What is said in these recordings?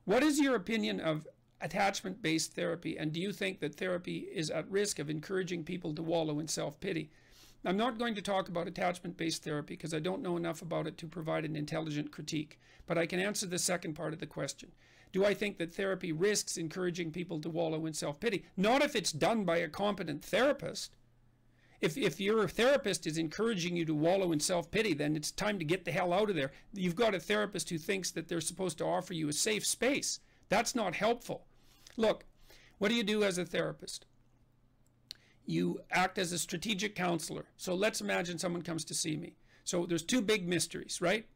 What is your opinion of attachment-based therapy, and do you think that therapy is at risk of encouraging people to wallow in self-pity? I'm not going to talk about attachment-based therapy because I don't know enough about it to provide an intelligent critique, but I can answer the second part of the question. Do I think that therapy risks encouraging people to wallow in self-pity? Not if it's done by a competent therapist. If your therapist is encouraging you to wallow in self-pity, then it's time to get the hell out of there. You've got a therapist who thinks that they're supposed to offer you a safe space. That's not helpful. Look, what do you do as a therapist? You act as a strategic counselor. So let's imagine someone comes to see me. So there's two big mysteries, right?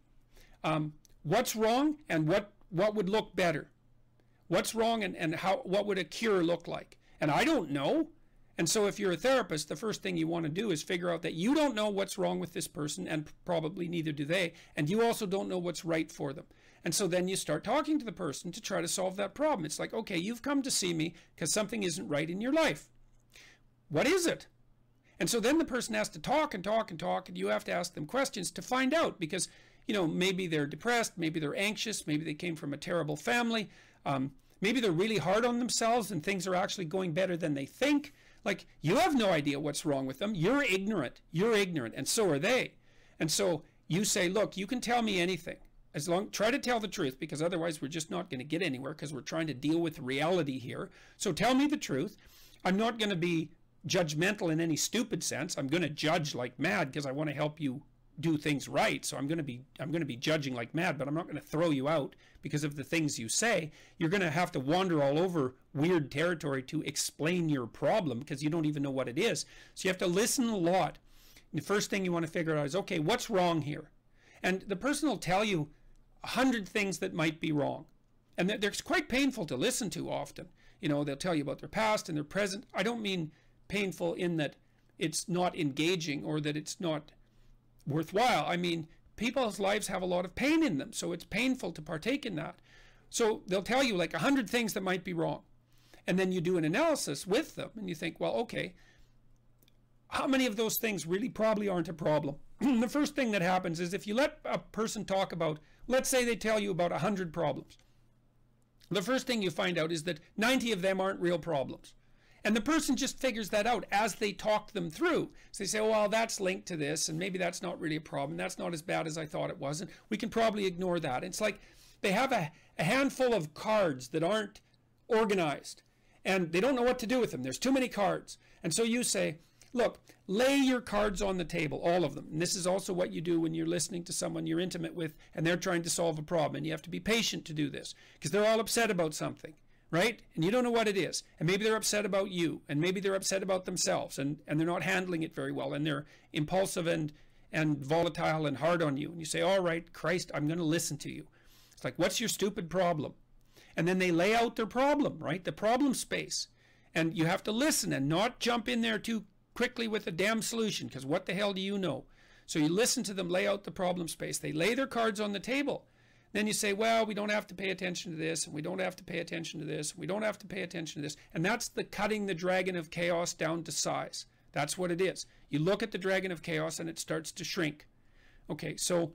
What's wrong and what would look better? What's wrong and what would a cure look like? And I don't know. And so if you're a therapist, the first thing you want to do is figure out that you don't know what's wrong with this person, and probably neither do they, and you also don't know what's right for them. And so then you start talking to the person to try to solve that problem. It's like, okay, you've come to see me because something isn't right in your life. What is it? And so then the person has to talk and talk and talk, and you have to ask them questions to find out, because, you know, maybe they're depressed, maybe they're anxious, maybe they came from a terrible family, maybe they're really hard on themselves and things are actually going better than they think. Like, you have no idea what's wrong with them. You're ignorant, and so are they. And so you say, look, you can tell me anything. Try to tell the truth, because otherwise we're just not going to get anywhere, because we're trying to deal with reality here. So tell me the truth. I'm not going to be judgmental in any stupid sense. I'm going to judge like mad because I want to help you do things right. So I'm going to be judging like mad, but I'm not going to throw you out because of the things you say. You're going to have to wander all over weird territory to explain your problem because you don't even know what it is. So you have to listen a lot. And the first thing you want to figure out is, okay, what's wrong here? And the person will tell you 100 things that might be wrong. And they're quite painful to listen to often. You know, they'll tell you about their past and their present. I don't mean painful in that it's not engaging or that it's not worthwhile. I mean, people's lives have a lot of pain in them, so it's painful to partake in that. So they'll tell you like 100 things that might be wrong. And then you do an analysis with them and you think, well, okay, how many of those things really probably aren't a problem? The first thing that happens is if you let a person talk about, let's say they tell you about 100 problems. The first thing you find out is that 90 of them aren't real problems. And the person just figures that out as they talk them through. So they say, oh, well, that's linked to this, and maybe that's not really a problem. That's not as bad as I thought it was, and we can probably ignore that. It's like they have a handful of cards that aren't organized, and they don't know what to do with them. There's too many cards. And so you say, look, lay your cards on the table, all of them. And this is also what you do when you're listening to someone you're intimate with, and they're trying to solve a problem. And you have to be patient to do this, because they're all upset about something. Right? And you don't know what it is. And maybe they're upset about you, and maybe they're upset about themselves, and they're not handling it very well, and they're impulsive and volatile and hard on you. And you say, all right, Christ, I'm going to listen to you. It's like, what's your stupid problem? And then they lay out their problem, right? The problem space. And you have to listen and not jump in there too quickly with a damn solution, because what the hell do you know? So you listen to them lay out the problem space. They lay their cards on the table. Then you say, well, we don't have to pay attention to this, and we don't have to pay attention to this, and we don't have to pay attention to this. And that's the cutting the dragon of chaos down to size. That's what it is. You look at the dragon of chaos and it starts to shrink. Okay, so,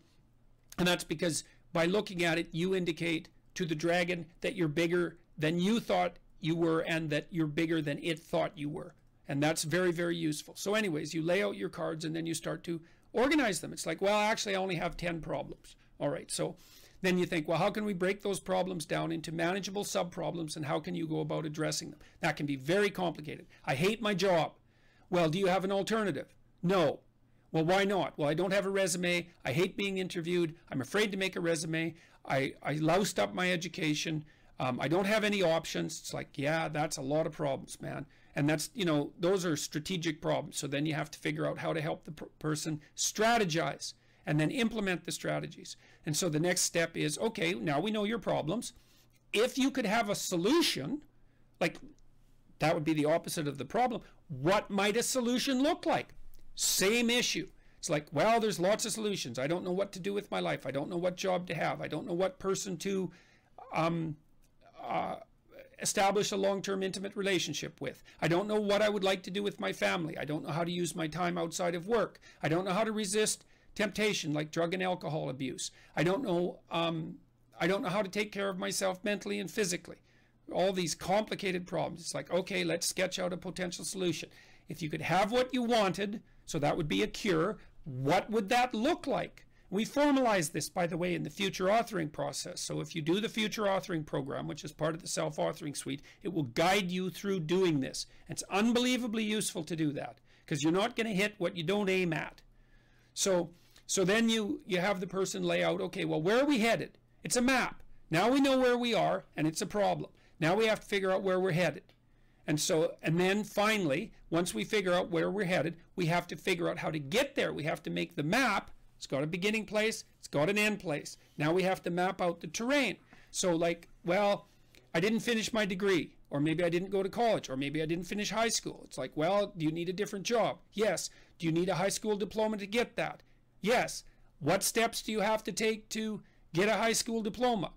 and that's because by looking at it, you indicate to the dragon that you're bigger than you thought you were, and that you're bigger than it thought you were. And that's very, very useful. So anyways, you lay out your cards and then you start to organize them. It's like, well, actually, I only have 10 problems. All right, so then you think, well, how can we break those problems down into manageable sub-problems, and how can you go about addressing them? That can be very complicated. I hate my job. Well, do you have an alternative? No. Well, why not? Well, I don't have a resume. I hate being interviewed. I'm afraid to make a resume. I loused up my education. I don't have any options. It's like, yeah, that's a lot of problems, man. And that's, you know, those are strategic problems. So then you have to figure out how to help the person strategize and then implement the strategies. And so the next step is, okay, now we know your problems. If you could have a solution, like that would be the opposite of the problem, what might a solution look like? Same issue. It's like, well, there's lots of solutions. I don't know what to do with my life. I don't know what job to have. I don't know what person to establish a long-term intimate relationship with. I don't know what I would like to do with my family. I don't know how to use my time outside of work. I don't know how to resist temptation like drug and alcohol abuse. I don't know I don't know how to take care of myself mentally and physically. All these complicated problems. It's like, okay, let's sketch out a potential solution. If you could have what you wanted, so that would be a cure, what would that look like? We formalize this, by the way, in the future authoring process. So if you do the future authoring program, which is part of the self-authoring suite, it will guide you through doing this. It's unbelievably useful to do that, because you're not going to hit what you don't aim at. So then you have the person lay out, okay, well, where are we headed? It's a map. Now we know where we are, and it's a problem. Now we have to figure out where we're headed. And then finally, once we figure out where we're headed, we have to figure out how to get there. We have to make the map. It's got a beginning place. It's got an end place. Now we have to map out the terrain. So like, well, I didn't finish my degree, or maybe I didn't go to college, or maybe I didn't finish high school. It's like, well, do you need a different job? Yes. Do you need a high school diploma to get that? Yes. What steps do you have to take to get a high school diploma?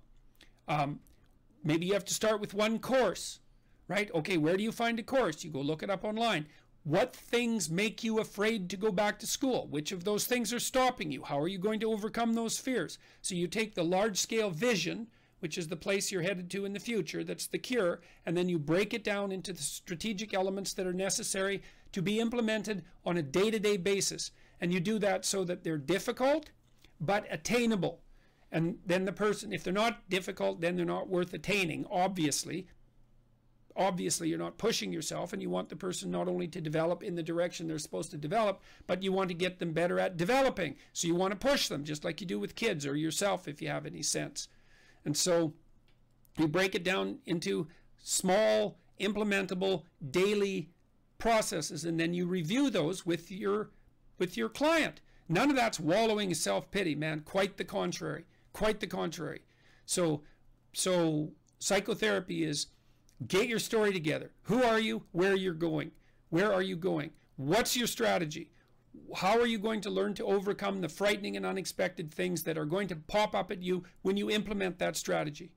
Maybe you have to start with one course, right? Okay, where do you find a course? You go look it up online. What things make you afraid to go back to school? Which of those things are stopping you? How are you going to overcome those fears? So you take the large-scale vision, which is the place you're headed to in the future, that's the cure, and then you break it down into the strategic elements that are necessary to be implemented on a day-to-day basis. And you do that so that they're difficult, but attainable. And then the person, if they're not difficult, then they're not worth attaining, obviously. Obviously, you're not pushing yourself, and you want the person not only to develop in the direction they're supposed to develop, but you want to get them better at developing. So you want to push them, just like you do with kids or yourself, if you have any sense. And so you break it down into small, implementable, daily processes, and then you review those with your client. None of that's wallowing in self-pity, man. Quite the contrary. Quite the contrary. So psychotherapy is get your story together. Who are you? Where you're going? Where are you going? What's your strategy? How are you going to learn to overcome the frightening and unexpected things that are going to pop up at you when you implement that strategy?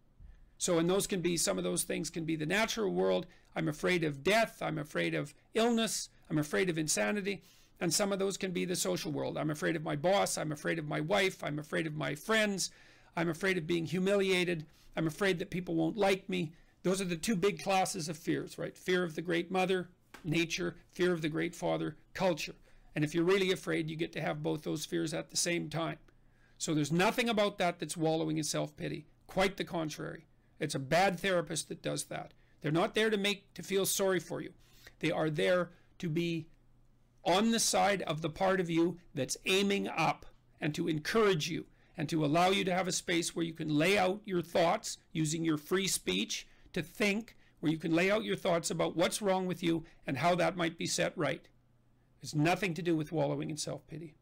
So, and those can be, some of those things can be the natural world. I'm afraid of death. I'm afraid of illness. I'm afraid of insanity. And some of those can be the social world. I'm afraid of my boss. I'm afraid of my wife. I'm afraid of my friends. I'm afraid of being humiliated. I'm afraid that people won't like me. Those are the two big classes of fears, right? Fear of the great mother, nature, fear of the great father, culture. And if you're really afraid, you get to have both those fears at the same time. So there's nothing about that that's wallowing in self-pity. Quite the contrary. It's a bad therapist that does that. They're not there to feel sorry for you. They are there to be on the side of the part of you that's aiming up, and to encourage you and to allow you to have a space where you can lay out your thoughts using your free speech to think, where you can lay out your thoughts about what's wrong with you and how that might be set right. It's nothing to do with wallowing in self-pity.